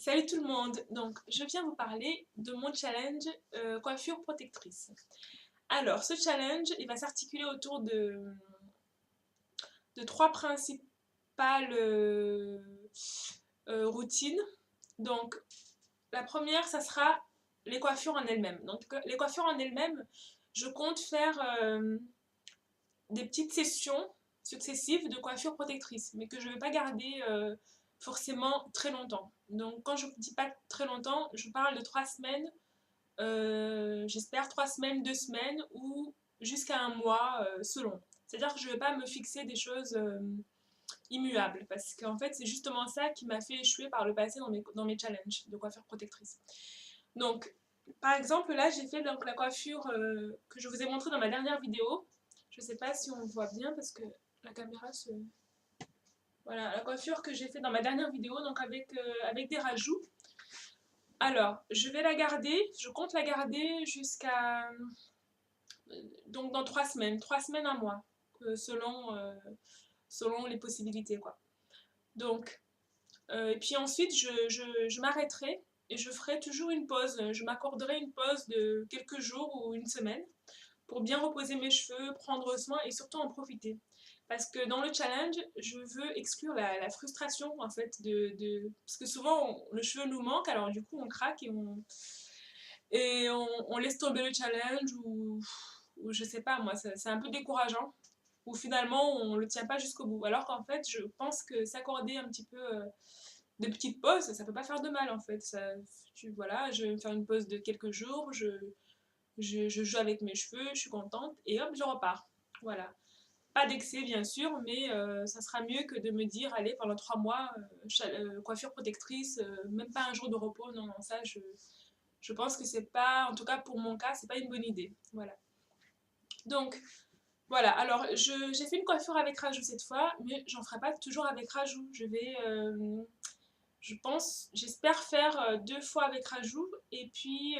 Salut tout le monde, donc je viens vous parler de mon challenge coiffure protectrice. Alors ce challenge, il va s'articuler autour de trois principales routines. Donc la première, ça sera les coiffures en elles-mêmes. Donc les coiffures en elles-mêmes, je compte faire des petites sessions successives de coiffure protectrice, mais que je ne vais pas garder forcément très longtemps. Donc quand je ne dis pas très longtemps, je parle de 3 semaines, j'espère 3 semaines, 2 semaines ou jusqu'à un mois selon. C'est-à-dire que je ne vais pas me fixer des choses immuables parce qu'en fait c'est justement ça qui m'a fait échouer par le passé dans mes challenges de coiffure protectrice. Donc par exemple là j'ai fait donc, la coiffure que je vous ai montrée dans ma dernière vidéo. Je ne sais pas si on voit bien parce que la caméra se... Voilà, la coiffure que j'ai fait dans ma dernière vidéo, donc avec des rajouts. Alors, je vais la garder, je compte la garder jusqu'à... Donc dans 3 semaines, 3 semaines, un mois, selon les possibilités, quoi. Donc, et puis ensuite, je m'arrêterai et je ferai toujours une pause. Je m'accorderai une pause de quelques jours ou une semaine pour bien reposer mes cheveux, prendre soin et surtout en profiter. Parce que dans le challenge, je veux exclure la frustration en fait parce que souvent le cheveu nous manque, alors du coup on craque et on laisse tomber le challenge ou je sais pas moi, c'est un peu décourageant. Ou finalement on le tient pas jusqu'au bout. Alors qu'en fait je pense que s'accorder un petit peu de petites pauses, ça peut pas faire de mal en fait. Voilà, je vais me faire une pause de quelques jours, je joue avec mes cheveux, je suis contente et hop, je repars. Voilà. Pas d'excès bien sûr, mais ça sera mieux que de me dire, allez, pendant 3 mois, coiffure protectrice, même pas un jour de repos. Non, non, ça, je pense que c'est pas, en tout cas pour mon cas, c'est pas une bonne idée. Voilà. Donc, voilà. Alors, j'ai fait une coiffure avec rajout cette fois, mais j'en ferai pas toujours avec rajout. Je pense, j'espère faire 2 fois avec rajout et puis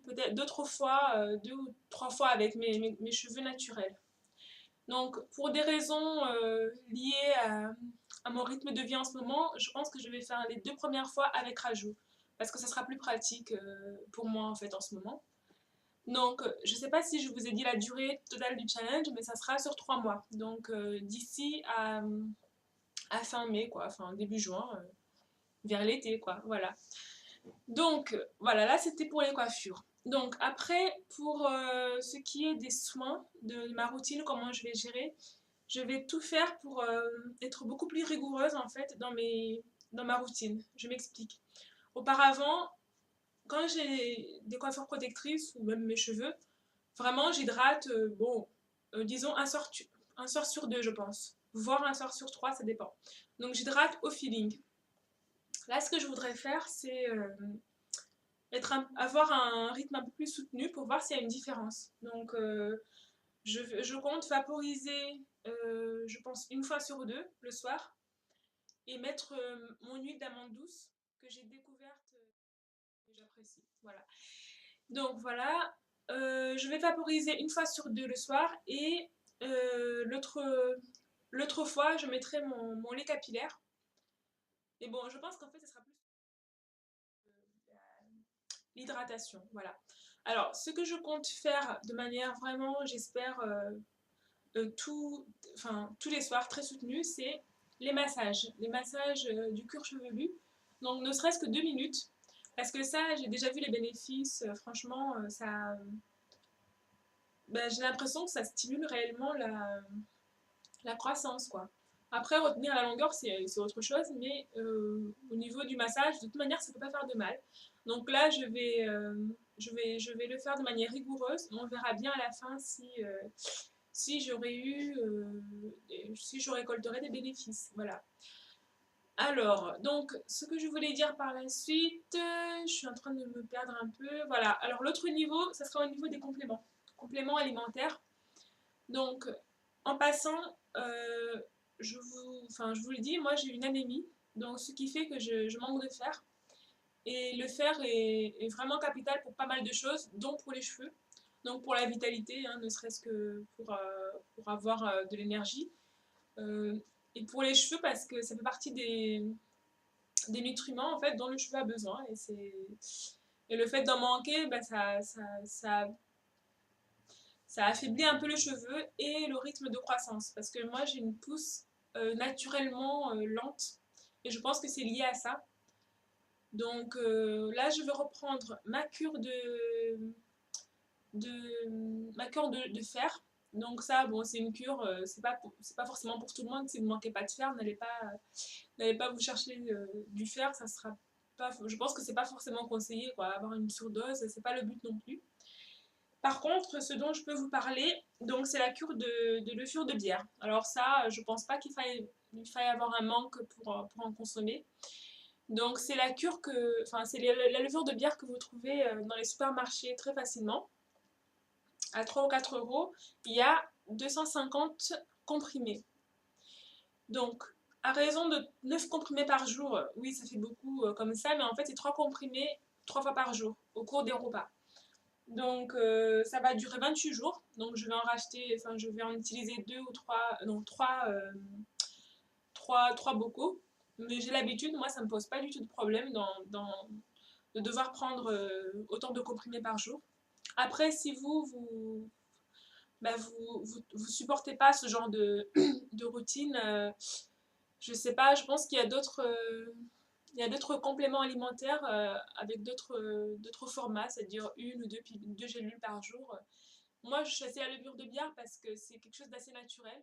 peut-être d'autres fois, 2 ou 3 fois avec mes cheveux naturels. Donc pour des raisons liées à mon rythme de vie en ce moment, je pense que je vais faire les 2 premières fois avec rajout parce que ça sera plus pratique pour moi en fait en ce moment. Donc je ne sais pas si je vous ai dit la durée totale du challenge, mais ça sera sur 3 mois. Donc d'ici à fin mai, quoi, enfin début juin, vers l'été, quoi, voilà. Donc, voilà, là c'était pour les coiffures. Donc, après, pour ce qui est des soins, de ma routine, comment je vais gérer, je vais tout faire pour être beaucoup plus rigoureuse en fait dans ma routine. Je m'explique. Auparavant, quand j'ai des coiffures protectrices ou même mes cheveux, vraiment j'hydrate, bon, disons un soir sur deux, je pense. Voire un soir sur trois, ça dépend. Donc, j'hydrate au feeling. Là, ce que je voudrais faire, c'est avoir un rythme un peu plus soutenu pour voir s'il y a une différence. Donc, je compte vaporiser, je pense, une fois sur deux le soir et mettre mon huile d'amande douce que j'ai découverte et j'apprécie. Voilà. Donc, voilà. Je vais vaporiser une fois sur deux le soir et l'autre fois, je mettrai mon lait capillaire. Et bon, je pense qu'en fait, ce sera plus l'hydratation. Voilà. Alors, ce que je compte faire de manière vraiment, j'espère, tous les soirs très soutenus, c'est les massages. Les massages du cuir chevelu. Donc, ne serait-ce que 2 minutes. Parce que ça, j'ai déjà vu les bénéfices. Franchement, ben, j'ai l'impression que ça stimule réellement la croissance, quoi. Après, retenir la longueur, c'est autre chose, mais au niveau du massage, de toute manière, ça ne peut pas faire de mal. Donc là, je vais le faire de manière rigoureuse. On verra bien à la fin si je récolterai des bénéfices. Voilà. Alors, donc, ce que je voulais dire par la suite, je suis en train de me perdre un peu. Voilà. Alors, l'autre niveau, ça sera au niveau des compléments. Compléments alimentaires. Donc, en passant, je vous le dis, moi j'ai une anémie, donc ce qui fait que je manque de fer. Et le fer est vraiment capital pour pas mal de choses, dont pour les cheveux, donc pour la vitalité, hein, ne serait-ce que pour avoir de l'énergie. Euh, et pour les cheveux, parce que ça fait partie des nutriments en fait dont le cheveu a besoin. Et le fait d'en manquer, bah, ça affaiblit un peu le cheveu et le rythme de croissance. Parce que moi, j'ai une pousse naturellement lente. Et je pense que c'est lié à ça. Donc là, je vais reprendre ma cure de fer. Donc ça, bon, c'est une cure, c'est pas forcément pour tout le monde. Si vous ne manquez pas de fer, n'allez pas vous chercher du fer. Ça sera pas, je pense que c'est pas forcément conseillé, quoi. Avoir une surdose, c'est pas le but non plus. Par contre, ce dont je peux vous parler, donc c'est la cure de levure de bière. Alors ça, je pense pas il faille avoir un manque pour en consommer. Donc c'est la cure enfin c'est la levure de bière que vous trouvez dans les supermarchés très facilement. À 3 ou 4 euros, il y a 250 comprimés. Donc à raison de 9 comprimés par jour, oui ça fait beaucoup comme ça, mais en fait c'est 3 comprimés 3 fois par jour au cours des repas. Donc ça va durer 28 jours. Donc je vais en racheter, enfin je vais en utiliser 2 ou 3, non 3 bocaux. Mais j'ai l'habitude, moi ça me pose pas du tout de problème de devoir prendre autant de comprimés par jour. Après si vous supportez pas ce genre de routine, je sais pas, je pense qu'il y a d'autres compléments alimentaires avec d'autres formats, c'est-à-dire une ou deux gélules par jour. Moi, je choisis la levure de bière parce que c'est quelque chose d'assez naturel.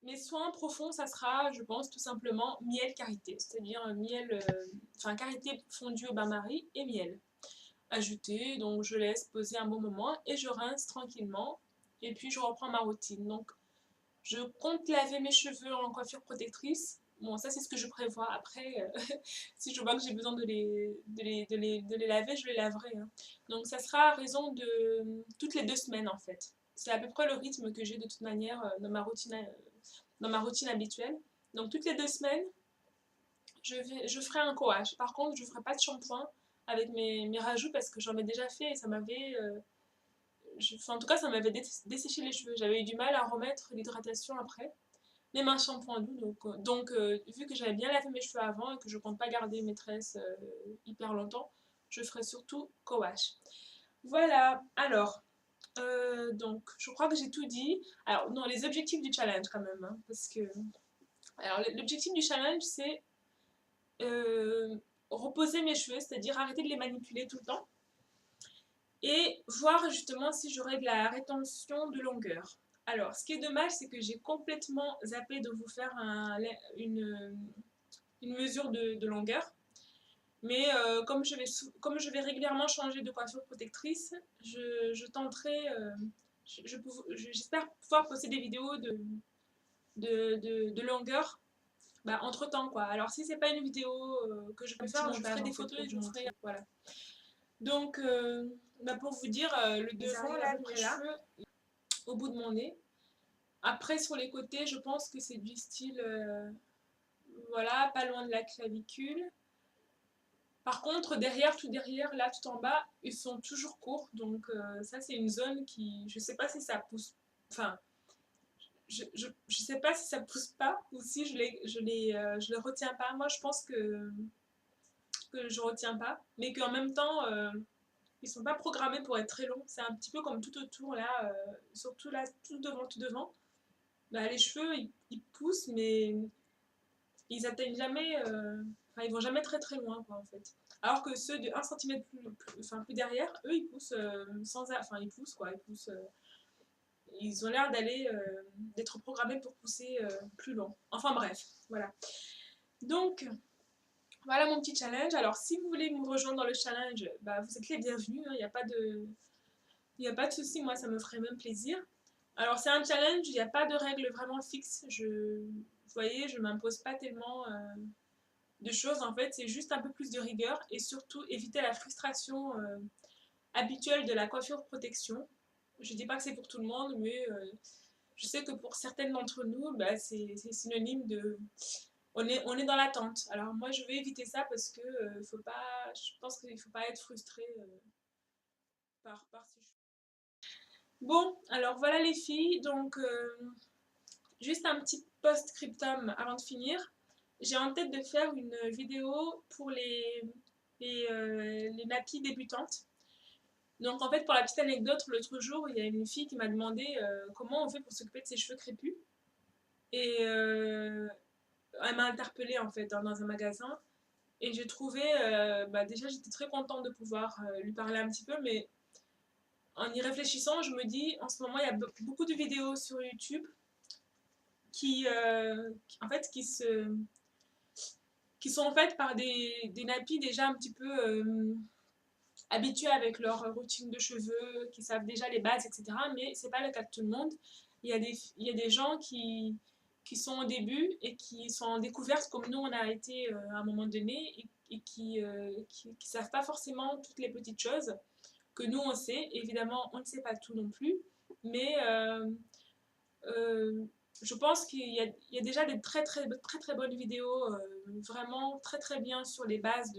Mes soins profonds, ça sera, je pense, tout simplement miel karité, c'est-à-dire enfin karité fondu au bain-marie et miel ajouté. Donc je laisse poser un bon moment et je rince tranquillement. Et puis je reprends ma routine. Donc je compte laver mes cheveux en coiffure protectrice. Bon, ça c'est ce que je prévois. Après, si je vois que j'ai besoin de les laver, je les laverai, hein. Donc ça sera à raison de toutes les 2 semaines en fait. C'est à peu près le rythme que j'ai de toute manière dans ma routine habituelle. Donc toutes les 2 semaines, je ferai un coage. Par contre, je ne ferai pas de shampoing avec mes rajouts parce que j'en ai déjà fait et ça m'avait enfin, en tout cas, ça m'avait desséché les cheveux. J'avais eu du mal à remettre l'hydratation après. Même un shampoing doux. Donc vu que j'avais bien lavé mes cheveux avant et que je compte pas garder mes tresses hyper longtemps, je ferai surtout co-wash. Voilà. Alors, donc, je crois que j'ai tout dit. Alors, non, les objectifs du challenge quand même. Hein, parce que. Alors, l'objectif du challenge, c'est reposer mes cheveux, c'est-à-dire arrêter de les manipuler tout le temps et voir justement si j'aurai de la rétention de longueur. Alors, ce qui est dommage, c'est que j'ai complètement zappé de vous faire une mesure de longueur. Mais comme je vais régulièrement changer de coiffure protectrice, je tenterai, j'espère pouvoir poster des vidéos de longueur entre temps quoi. Alors si c'est pas une vidéo que je peux faire, je ferai des photos et je vous ferai. Voilà. Donc pour vous dire, le devant là, de mes cheveux, au bout de mon nez. Après sur les côtés, je pense que c'est du style, voilà, pas loin de la clavicule. Par contre, derrière, tout derrière, là, tout en bas, ils sont toujours courts. Donc ça, c'est une zone qui, je sais pas si ça pousse, enfin, je sais pas si ça pousse pas ou si je les retiens pas. Moi, je pense que je retiens pas, mais qu'en même temps, ils sont pas programmés pour être très longs. C'est un petit peu comme tout autour là, surtout là, tout devant. Bah, les cheveux, ils poussent, mais ils atteignent jamais, enfin, ils vont jamais très très loin, quoi, en fait. Alors que ceux de 1 cm plus derrière, eux, ils poussent enfin, ils poussent, quoi, ils poussent. Ils ont l'air d'être programmés pour pousser plus long. Enfin bref, voilà. Donc, voilà mon petit challenge. Alors, si vous voulez me rejoindre dans le challenge, vous êtes les bienvenus. Il n'y a pas de souci. Moi, ça me ferait même plaisir. Alors, c'est un challenge. Il n'y a pas de règles vraiment fixes. Vous voyez, je ne m'impose pas tellement de choses. En fait, c'est juste un peu plus de rigueur et surtout éviter la frustration habituelle de la coiffure protection. Je ne dis pas que c'est pour tout le monde, mais je sais que pour certaines d'entre nous, c'est synonyme de on est dans l'attente. Alors moi, je vais éviter ça parce que je pense qu'il ne faut pas être frustré par ces choses. Bon, alors voilà les filles. Donc, juste un petit post-scriptum avant de finir. j'ai en tête de faire une vidéo pour les nappies débutantes. Donc en fait, pour la petite anecdote, l'autre jour, il y a une fille qui m'a demandé comment on fait pour s'occuper de ses cheveux crépus. Et elle m'a interpellée en fait dans un magasin. Et j'ai trouvé, bah, déjà j'étais très contente de pouvoir lui parler un petit peu, mais en y réfléchissant, je me dis, en ce moment, il y a beaucoup de vidéos sur YouTube en fait, qui sont faites par des nappies déjà un petit peu habitués avec leur routine de cheveux, qui savent déjà les bases, etc. Mais c'est pas le cas de tout le monde. Il y a des gens qui sont au début et qui sont en découverte comme nous on a été à un moment donné et qui savent pas forcément toutes les petites choses que nous on sait. Évidemment, on ne sait pas tout non plus, mais euh, je pense il y a déjà des très bonnes vidéos, vraiment très bien sur les bases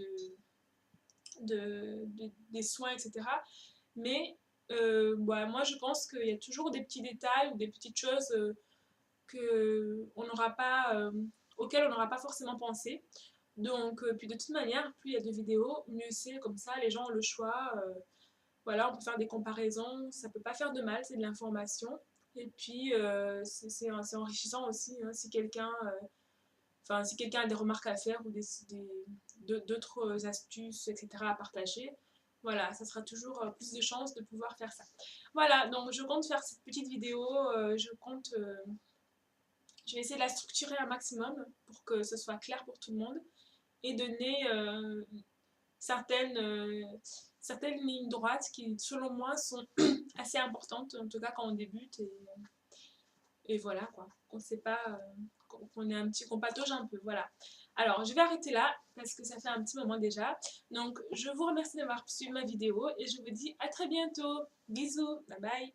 des soins, etc. Mais ouais, moi, je pense qu'il y a toujours des petits détails ou des petites choses auxquelles on n'aura pas forcément pensé. Donc, puis de toute manière, plus il y a de vidéos, mieux c'est, comme ça, les gens ont le choix. Voilà, on peut faire des comparaisons, ça peut pas faire de mal, c'est de l'information. Et puis, c'est enrichissant aussi, hein, si quelqu'un a des remarques à faire ou d'autres astuces, etc. à partager, voilà, ça sera toujours plus de chances de pouvoir faire ça. Voilà, donc je compte faire cette petite vidéo, je vais essayer de la structurer un maximum pour que ce soit clair pour tout le monde et donner certaines, euh, certaines lignes droites qui, selon moi, sont assez importantes, en tout cas quand on débute et voilà quoi, qu'on sait pas, qu'on est un petit, qu'on patauge un peu, voilà. Alors, je vais arrêter là parce que ça fait un petit moment déjà. Donc, je vous remercie d'avoir suivi ma vidéo et je vous dis à très bientôt. Bisous, bye bye.